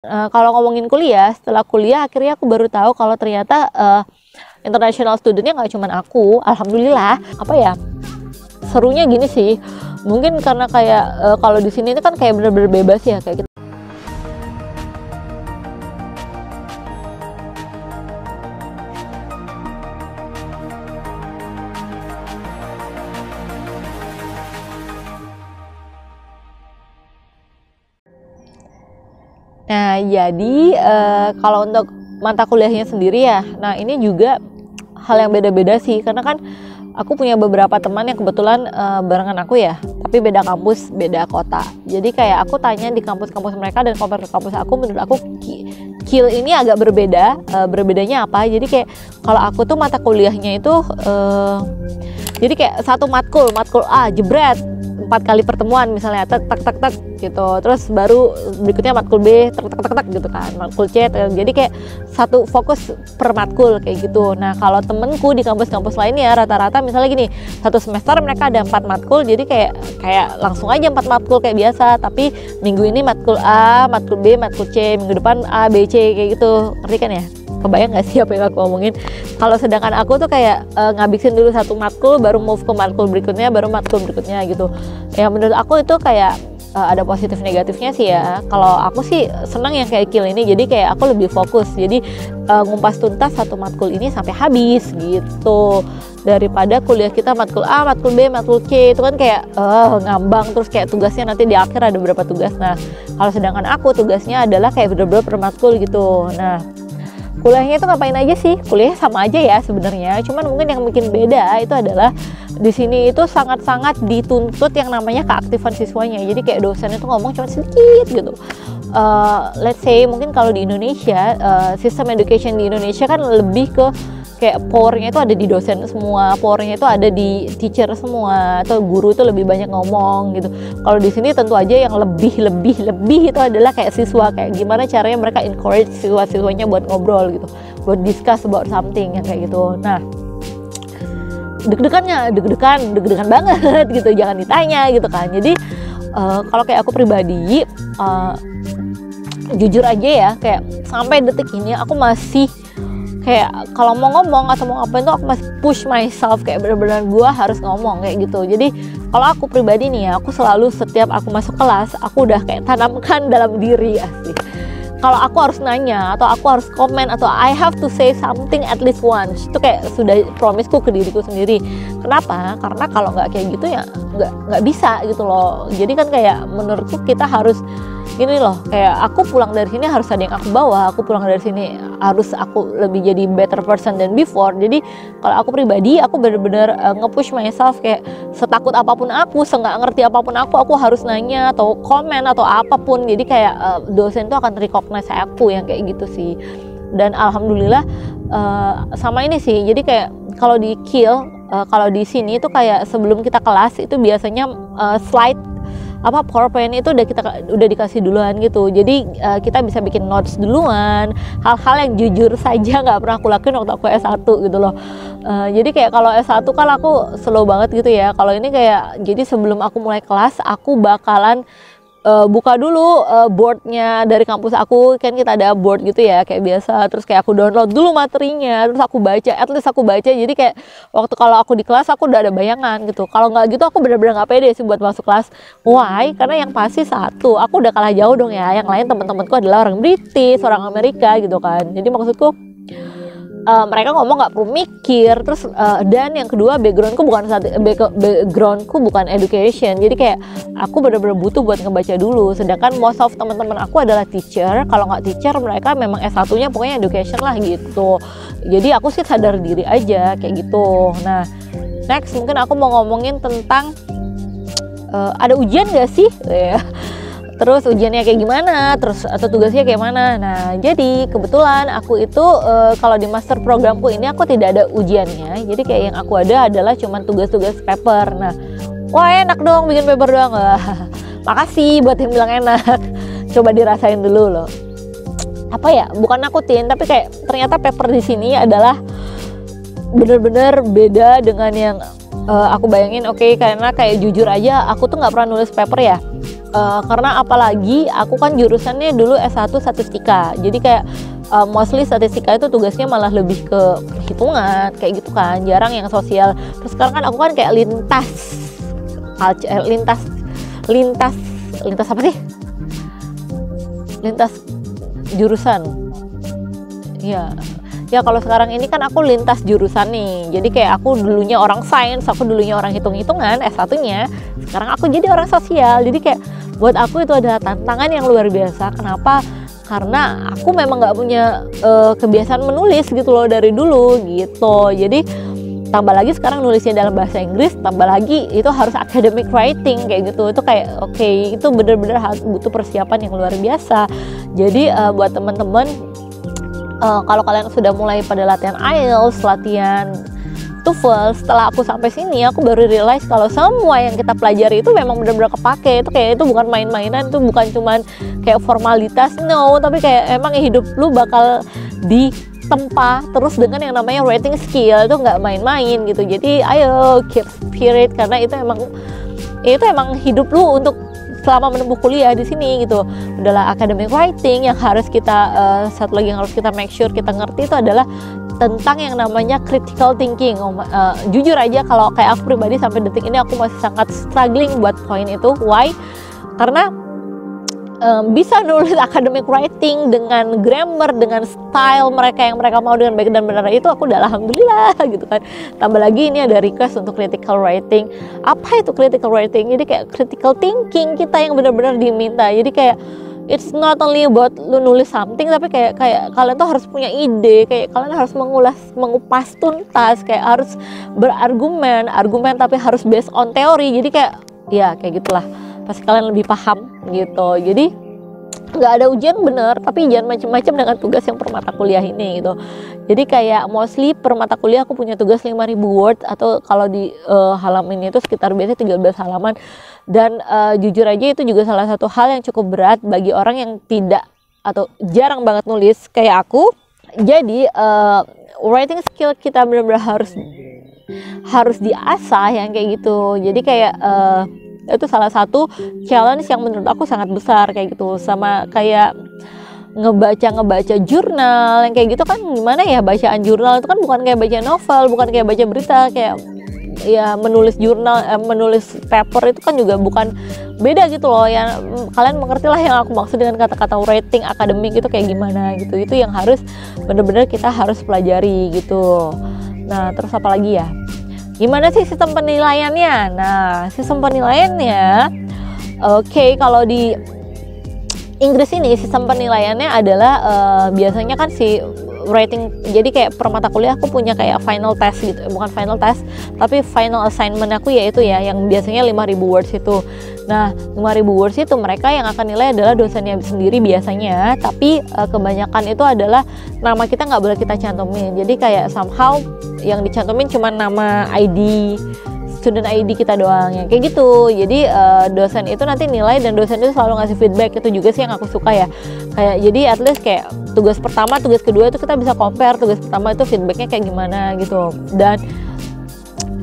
Kalau ngomongin kuliah, setelah kuliah akhirnya aku baru tahu kalau ternyata international studentnya nggak cuman aku. Alhamdulillah, apa ya, serunya gini sih, mungkin karena kayak kalau di sini itu kan kayak bener-bener bebas ya, kayak gitu. Nah, jadi kalau untuk mata kuliahnya sendiri ya, nah ini juga hal yang beda-beda sih, karena kan aku punya beberapa teman yang kebetulan barengan aku ya, tapi beda kampus, beda kota. Jadi kayak aku tanya di kampus-kampus mereka dan compare ke kampus aku, menurut aku KIL ini agak berbeda. Berbedanya apa? Jadi kayak kalau aku tuh mata kuliahnya itu jadi kayak satu matkul A jebret 4 kali pertemuan misalnya, tak gitu, terus baru berikutnya matkul B tak gitu kan, matkul C, jadi kayak satu fokus per matkul kayak gitu. Nah kalau temenku di kampus-kampus lainnya rata-rata misalnya gini, satu semester mereka ada 4 matkul, jadi kayak langsung aja 4 matkul kayak biasa, tapi minggu ini matkul A, matkul B, matkul C, minggu depan A, B, C kayak gitu, ngerti kan ya? Kebayang gak sih apa yang aku omongin? Kalau sedangkan aku tuh kayak ngabisin dulu satu matkul, baru move ke matkul berikutnya, baru matkul berikutnya gitu. Ya menurut aku itu kayak ada positif negatifnya sih ya. Kalau aku sih senang yang kayak KIL ini, jadi kayak aku lebih fokus, jadi ngumpas tuntas satu matkul ini sampai habis gitu, daripada kuliah kita matkul A, matkul B, matkul C, itu kan kayak ngambang, terus kayak tugasnya nanti di akhir ada berapa tugas. Nah kalau sedangkan aku tugasnya adalah kayak bener-bener per matkul gitu. Nah kuliahnya itu ngapain aja sih? Kuliah sama aja ya sebenarnya, cuman mungkin yang bikin beda itu adalah di sini itu sangat-sangat dituntut yang namanya keaktifan siswanya. Jadi kayak dosen itu ngomong cuma sedikit gitu. Let's say mungkin kalau di Indonesia, sistem education di Indonesia kan lebih ke kayak powernya itu ada di dosen semua, powernya itu ada di teacher semua, atau guru itu lebih banyak ngomong gitu. Kalau di sini tentu aja yang lebih itu adalah kayak siswa, kayak gimana caranya mereka encourage siswa-siswanya buat ngobrol gitu, buat discuss about something yang kayak gitu. Nah deg-degan banget gitu, jangan ditanya gitu kan. Jadi kalau kayak aku pribadi, jujur aja ya, kayak sampai detik ini aku masih kayak kalau mau ngomong atau mau ngapain tuh aku masih push myself, kayak benar-benar gue harus ngomong kayak gitu. Jadi kalau aku pribadi nih ya, aku selalu setiap aku masuk kelas, aku udah kayak tanamkan dalam diri asik, kalau aku harus nanya atau aku harus komen atau I have to say something at least once, itu kayak sudah promiseku ke diriku sendiri. Kenapa? Karena kalau nggak kayak gitu ya nggak bisa gitu loh. Jadi kan kayak menurutku kita harus gini loh, kayak aku pulang dari sini harus ada yang aku bawa, aku pulang dari sini harus aku lebih jadi better person than before. Jadi kalau aku pribadi, aku bener-bener nge-push myself, kayak setakut apapun aku, senggak ngerti apapun aku harus nanya atau komen atau apapun. Jadi kayak dosen tuh akan recognize aku yang kayak gitu sih. Dan alhamdulillah sama ini sih, jadi kayak kalau di KIL, kalau di sini itu kayak sebelum kita kelas itu biasanya slide PowerPoint itu udah dikasih duluan gitu. Jadi kita bisa bikin notes duluan, hal-hal yang jujur saja nggak pernah aku lakuin waktu aku S1 gitu loh. Jadi kayak kalau S1 kan aku slow banget gitu ya. Kalau ini kayak, jadi sebelum aku mulai kelas, aku bakalan buka dulu boardnya dari kampus aku, kan kita ada board gitu ya kayak biasa, terus kayak aku download dulu materinya, terus aku baca, at least aku baca. Jadi kayak waktu kalau aku di kelas aku udah ada bayangan gitu. Kalau nggak gitu aku bener-bener nggak pede sih buat masuk kelas. Why? Karena yang pasti satu, aku udah kalah jauh dong ya, yang lain teman-temanku adalah orang British, orang Amerika gitu kan. Jadi maksudku mereka ngomong nggak perlu mikir, terus dan yang kedua backgroundku bukan education, jadi kayak aku benar-benar butuh buat ngebaca dulu. Sedangkan most of teman-teman aku adalah teacher, kalau nggak teacher mereka memang S1-nya pokoknya education lah gitu. Jadi aku sih sadar diri aja kayak gitu. Nah next mungkin aku mau ngomongin tentang ada ujian nggak sih ya. Terus ujiannya kayak gimana, terus atau tugasnya kayak mana. Nah jadi kebetulan aku itu kalau di master programku ini aku tidak ada ujiannya. Jadi kayak yang aku ada adalah cuman tugas-tugas paper. Nah wah enak dong bikin paper doang. Makasih buat yang bilang enak. Coba dirasain dulu loh. Apa ya, bukan nakutin, tapi kayak ternyata paper di sini adalah bener-bener beda dengan yang aku bayangin. Oke, karena kayak jujur aja aku tuh nggak pernah nulis paper ya. Karena apalagi aku kan jurusannya dulu S1 statistika, jadi kayak mostly statistika itu tugasnya malah lebih ke hitungan kayak gitu kan, jarang yang sosial. Terus sekarang kan aku kan kayak lintas apa sih, lintas jurusan ya kalau sekarang ini kan aku lintas jurusan nih, jadi kayak aku dulunya orang sains, aku dulunya orang hitung-hitungan S1-nya, sekarang aku jadi orang sosial. Jadi kayak buat aku itu adalah tantangan yang luar biasa. Kenapa? Karena aku memang nggak punya kebiasaan menulis gitu loh dari dulu gitu. Jadi tambah lagi sekarang nulisnya dalam bahasa Inggris, tambah lagi itu harus academic writing kayak gitu. Itu kayak itu bener-bener butuh persiapan yang luar biasa. Jadi buat teman-teman, kalau kalian sudah mulai pada latihan IELTS, latihan TOEFL, setelah aku sampai sini aku baru realize kalau semua yang kita pelajari itu memang benar-benar kepake. Itu kayak itu bukan main-mainan, itu bukan cuman kayak formalitas, no, tapi kayak emang hidup lu bakal ditempa terus dengan yang namanya writing skill. Itu nggak main-main gitu. Jadi ayo keep spirit, karena itu emang hidup lu untuk selama menempuh kuliah di sini gitu. Adalah academic writing yang harus kita satu lagi yang harus kita make sure kita ngerti itu adalah tentang yang namanya critical thinking. Jujur aja kalau kayak aku pribadi sampai detik ini aku masih sangat struggling buat poin itu. Why? Karena bisa nulis academic writing dengan grammar, dengan style mereka yang mereka mau dengan baik dan benar, itu aku udah alhamdulillah gitu kan. Tambah lagi ini ada request untuk critical writing. Apa itu critical writing? Jadi kayak critical thinking kita yang benar-benar diminta. Jadi kayak it's not only about lu nulis something, tapi kayak kalian tuh harus punya ide, kayak kalian harus mengupas tuntas, kayak harus berargumen tapi harus based on teori. Jadi kayak gitulah, pasti kalian lebih paham gitu. Jadi nggak ada ujian bener, tapi jangan macam-macam dengan tugas yang per mata kuliah ini gitu. Jadi kayak mostly per mata kuliah aku punya tugas 5.000 word, atau kalau di halaman itu sekitar biasanya 13 halaman. Dan jujur aja itu juga salah satu hal yang cukup berat bagi orang yang tidak atau jarang banget nulis kayak aku. Jadi writing skill kita benar-benar harus diasah yang kayak gitu. Jadi kayak itu salah satu challenge yang menurut aku sangat besar kayak gitu. Sama kayak ngebaca jurnal yang kayak gitu kan, gimana ya, bacaan jurnal itu kan bukan kayak baca novel, bukan kayak baca berita. Kayak ya menulis jurnal, menulis paper itu kan juga bukan, beda gitu loh ya. Kalian mengerti lah yang aku maksud dengan kata-kata writing akademik itu kayak gimana gitu. Itu yang harus bener-bener kita harus pelajari gitu. Nah terus apa lagi ya, gimana sih sistem penilaiannya? Nah sistem penilaiannya kalau di Inggris ini sistem penilaiannya adalah biasanya kan si writing, jadi kayak per mata kuliah aku punya kayak final test gitu, bukan final test tapi final assignment aku yaitu ya yang biasanya 5.000 words itu. Nah 5.000 words itu mereka yang akan nilai adalah dosennya sendiri biasanya, tapi kebanyakan itu adalah nama kita nggak boleh kita cantumin. Jadi kayak somehow yang dicantumin cuma nama ID, student ID kita doang yang kayak gitu. Jadi dosen itu nanti nilai dan dosen itu selalu ngasih feedback. Itu juga sih yang aku suka ya. Kayak jadi at least kayak tugas pertama, tugas kedua itu kita bisa compare. Tugas pertama itu feedbacknya kayak gimana gitu. Dan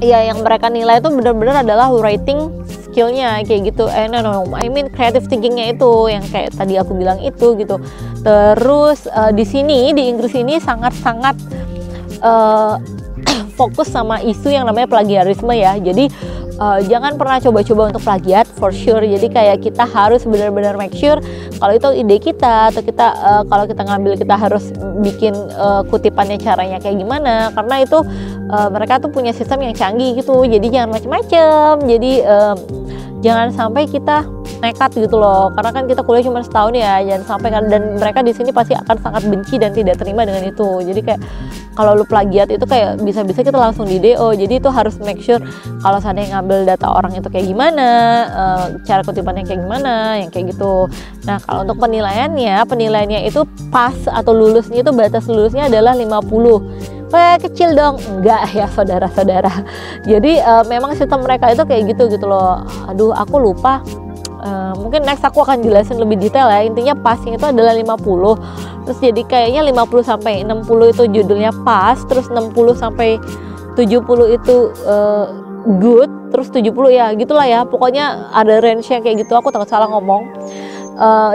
ya yang mereka nilai itu benar-benar adalah writing skillnya kayak gitu. I mean creative thinkingnya itu yang kayak tadi aku bilang itu gitu. Terus di sini di Inggris ini sangat-sangat fokus sama isu yang namanya plagiarisme ya. Jadi jangan pernah coba-coba untuk plagiat for sure. Jadi kayak kita harus benar-benar make sure kalau itu ide kita, atau kita kalau kita ngambil kita harus bikin kutipannya caranya kayak gimana, karena itu mereka tuh punya sistem yang canggih gitu. Jadi jangan macem-macem. Jadi jangan sampai kita nekat gitu loh, karena kan kita kuliah cuma setahun ya, jangan sampai kan. Dan mereka di sini pasti akan sangat benci dan tidak terima dengan itu. Jadi kayak kalau lu plagiat itu kayak bisa-bisa kita langsung di DO. Jadi itu harus make sure kalau seandainya ngambil data orang itu kayak gimana, cara kutipannya kayak gimana, yang kayak gitu. Nah kalau untuk penilaiannya itu pas atau lulusnya itu batas lulusnya adalah 50. Kecil dong, enggak ya saudara-saudara. Jadi memang sistem mereka itu kayak gitu loh. Aduh aku lupa. Mungkin next aku akan jelasin lebih detail ya. Intinya passing itu adalah 50. Terus jadi kayaknya 50 sampai 60 itu judulnya pass, terus 60 sampai 70 itu good, terus 70 ya gitulah ya, pokoknya ada range yang kayak gitu. Aku takut salah ngomong.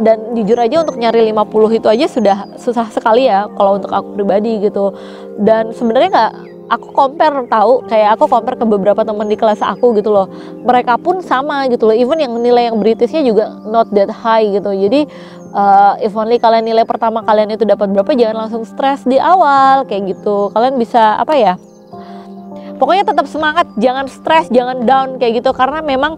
Dan jujur aja untuk nyari 50 itu aja sudah susah sekali ya kalau untuk aku pribadi gitu. Dan sebenarnya nggak, aku aku compare ke beberapa teman di kelas aku gitu loh, mereka pun sama gitu loh, even yang nilai yang Britishnya juga not that high gitu. Jadi if only kalian nilai pertama kalian itu dapat berapa, jangan langsung stres di awal kayak gitu. Kalian bisa apa ya, pokoknya tetap semangat, jangan stres, jangan down kayak gitu, karena memang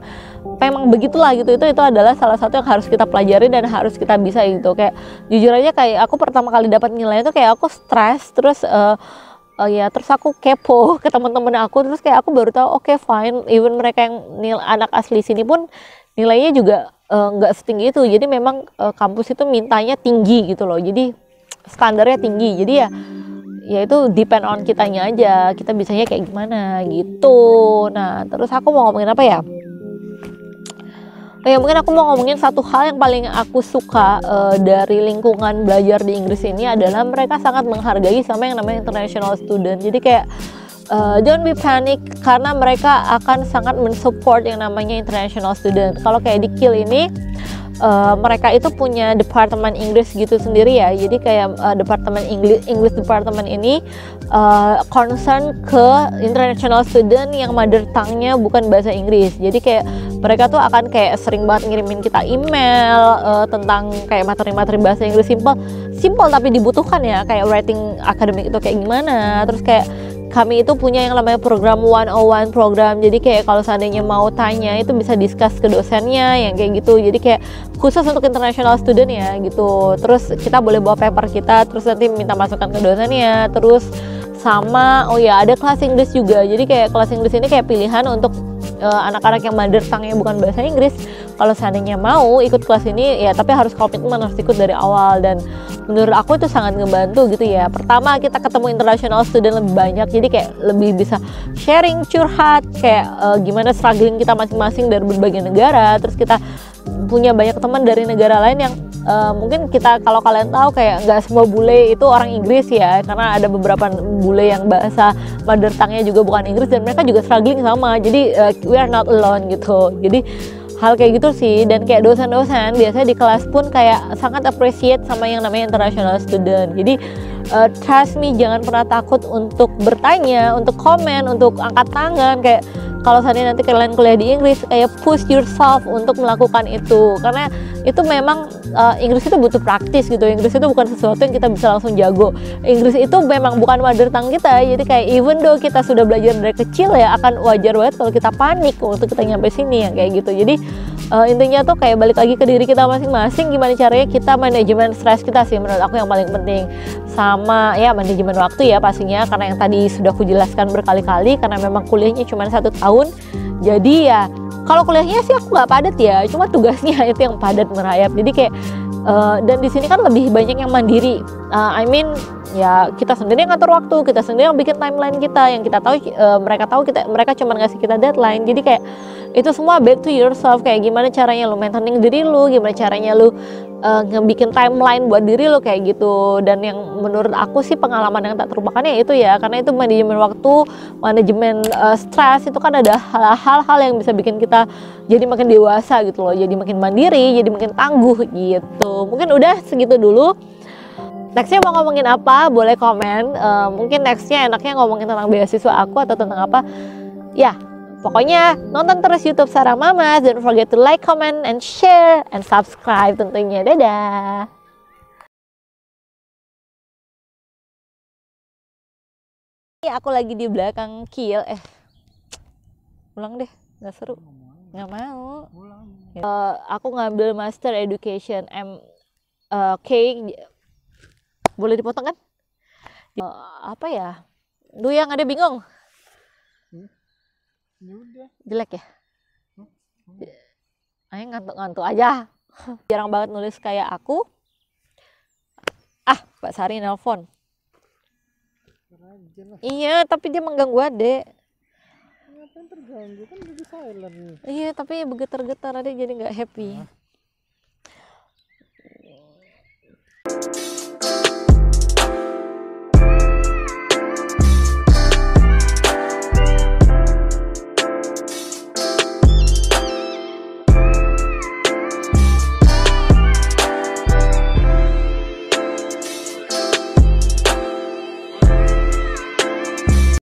begitulah gitu. Itu adalah salah satu yang harus kita pelajari dan harus kita bisa gitu. Kayak jujur aja, kayak aku pertama kali dapat nilai itu kayak aku stres, terus terus aku kepo ke teman-teman aku, terus kayak aku baru tahu oke, fine, even mereka yang anak asli sini pun nilainya juga nggak setinggi itu. Jadi memang kampus itu mintanya tinggi gitu loh, jadi standarnya tinggi. Jadi ya itu depend on kitanya aja, kita bisanya kayak gimana gitu. Nah, terus aku mau ngomongin apa ya? Mungkin aku mau ngomongin satu hal yang paling aku suka dari lingkungan belajar di Inggris ini adalah mereka sangat menghargai sama yang namanya international student. Jadi kayak don't be panic, karena mereka akan sangat mensupport yang namanya international student. Kalau kayak di KIL ini mereka itu punya departemen Inggris gitu sendiri ya. Jadi kayak departemen English department ini concern ke international student yang mother tongue-nya bukan bahasa Inggris. Jadi kayak mereka tuh akan kayak sering banget ngirimin kita email tentang kayak materi-materi bahasa Inggris simple tapi dibutuhkan ya, kayak writing akademik itu kayak gimana. Terus kayak kami itu punya yang namanya program 101 program. Jadi kayak kalau seandainya mau tanya itu bisa discuss ke dosennya yang kayak gitu. Jadi kayak khusus untuk international student ya gitu. Terus kita boleh bawa paper kita, terus nanti minta masukan ke dosennya. Terus sama ada kelas Inggris juga. Jadi kayak kelas Inggris ini kayak pilihan untuk anak-anak yang mother tongue-nya bukan bahasa Inggris. Kalau seandainya mau ikut kelas ini ya, tapi harus komitmen, harus ikut dari awal. Dan menurut aku itu sangat ngebantu gitu ya. Pertama, kita ketemu international student lebih banyak, jadi kayak lebih bisa sharing, curhat, kayak gimana struggling kita masing-masing dari berbagai negara. Terus kita punya banyak teman dari negara lain yang mungkin kita, kalau kalian tahu, kayak nggak semua bule itu orang Inggris ya, karena ada beberapa bule yang bahasa mother tongue-nya juga bukan Inggris dan mereka juga struggling sama. Jadi we are not alone gitu. Jadi hal kayak gitu sih. Dan kayak dosen-dosen biasanya di kelas pun kayak sangat appreciate sama yang namanya international student. Jadi trust me, jangan pernah takut untuk bertanya, untuk komen, untuk angkat tangan. Kayak kalau seandainya nanti kalian kuliah di Inggris, kayak push yourself untuk melakukan itu, karena itu memang Inggris itu butuh praktis gitu. Inggris itu bukan sesuatu yang kita bisa langsung jago. Inggris itu memang bukan mother tongue kita. Jadi kayak even though kita sudah belajar dari kecil ya, akan wajar banget kalau kita panik waktu kita nyampe sini ya kayak gitu. Jadi intinya tuh kayak balik lagi ke diri kita masing-masing, gimana caranya kita manajemen stres kita sih menurut aku yang paling penting. Sama ya manajemen waktu ya pastinya, karena yang tadi sudah aku jelaskan berkali-kali, karena memang kuliahnya cuma 1 tahun. Jadi ya kalau kuliahnya sih aku nggak padat ya, cuma tugasnya itu yang padat merayap. Jadi kayak dan di sini kan lebih banyak yang mandiri. Ya kita sendiri yang ngatur waktu, kita sendiri yang bikin timeline kita. Yang kita tahu mereka cuma ngasih kita deadline. Jadi kayak itu semua back to yourself. Kayak gimana caranya lu maintaining diri lu, gimana caranya lu ngebikin timeline buat diri lo kayak gitu. Dan yang menurut aku sih pengalaman yang tak terlupakannya itu ya, karena itu manajemen waktu, manajemen stres, itu kan ada hal-hal yang bisa bikin kita jadi makin dewasa gitu loh, jadi makin mandiri, jadi makin tangguh gitu. Mungkin udah segitu dulu. Nextnya mau ngomongin apa boleh komen. Mungkin nextnya enaknya ngomongin tentang beasiswa aku atau tentang apa ya. Pokoknya nonton terus YouTube Sarah Mamas. Don't forget to like, comment, and share, and subscribe tentunya. Dadah! Aku lagi di belakang KIL. Ulang deh, nggak seru. Nggak mau. Aku ngambil Master Education MK. Boleh dipotong kan? Apa ya? Duh, yang ada bingung. Jelek ya? Ayo ngantuk-ngantuk aja. Jarang banget nulis kayak aku. Mbak Sari nelpon. Iya, tapi dia mengganggu adek. Ngapain terganggu, kan lagi silent. Iya, tapi bergetar-getar adek jadi nggak happy.